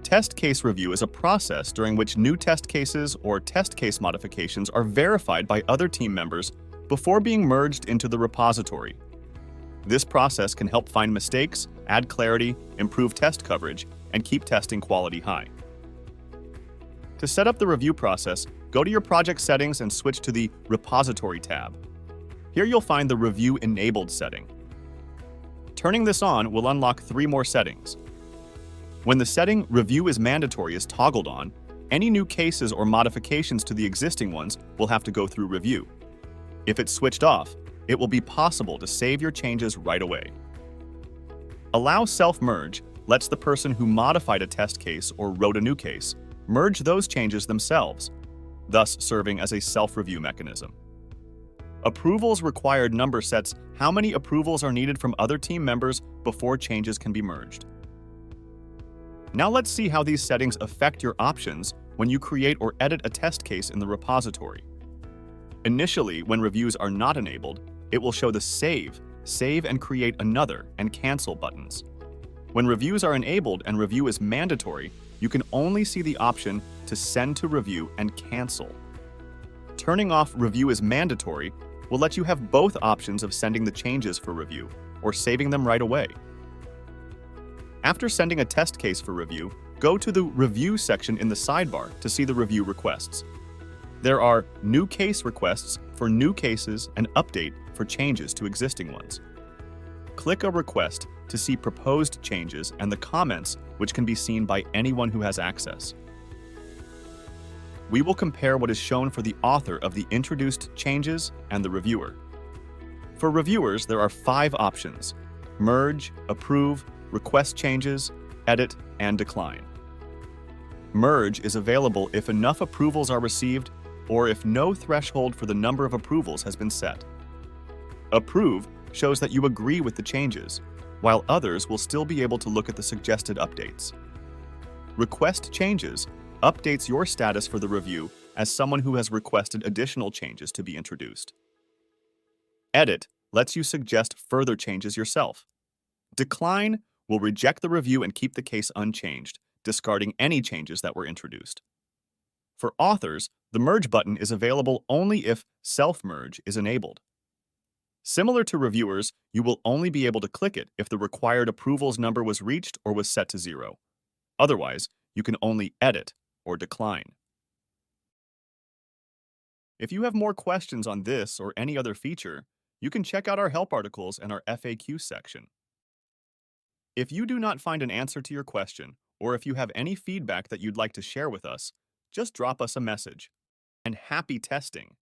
Test case review is a process during which new test cases or test case modifications are verified by other team members before being merged into the repository. This process can help find mistakes, add clarity, improve test coverage, and keep testing quality high. To set up the review process, go to your project settings and switch to the Repository tab. Here you'll find the Review Enabled setting. Turning this on will unlock 3 more settings. When the setting Review is Mandatory is toggled on, any new cases or modifications to the existing ones will have to go through review. If it's switched off, it will be possible to save your changes right away. Allow Self-Merge lets the person who modified a test case or wrote a new case merge those changes themselves, thus serving as a self-review mechanism. Approvals Required number sets how many approvals are needed from other team members before changes can be merged. Now let's see how these settings affect your options when you create or edit a test case in the repository. Initially, when reviews are not enabled, it will show the Save and Create Another, and Cancel buttons. When reviews are enabled and review is mandatory, you can only see the option to Send to Review and Cancel. Turning off Review is Mandatory will let you have both options of sending the changes for review or saving them right away. After sending a test case for review, go to the Review section in the sidebar to see the review requests. There are New Case requests for new cases and Update for changes to existing ones. Click a request to see proposed changes and the comments, which can be seen by anyone who has access. We will compare what is shown for the author of the introduced changes and the reviewer. For reviewers, there are 5 options: Merge, Approve, Request Changes, Edit, and Decline. Merge is available if enough approvals are received or if no threshold for the number of approvals has been set. Approve shows that you agree with the changes, while others will still be able to look at the suggested updates. Request Changes updates your status for the review as someone who has requested additional changes to be introduced. Edit lets you suggest further changes yourself. Decline will reject the review and keep the case unchanged, discarding any changes that were introduced. For authors, the Merge button is available only if Self-Merge is enabled. Similar to reviewers, you will only be able to click it if the required approvals number was reached or was set to 0. Otherwise, you can only edit or decline. If you have more questions on this or any other feature, you can check out our help articles and our FAQ section. If you do not find an answer to your question, or if you have any feedback that you'd like to share with us, just drop us a message. And happy testing!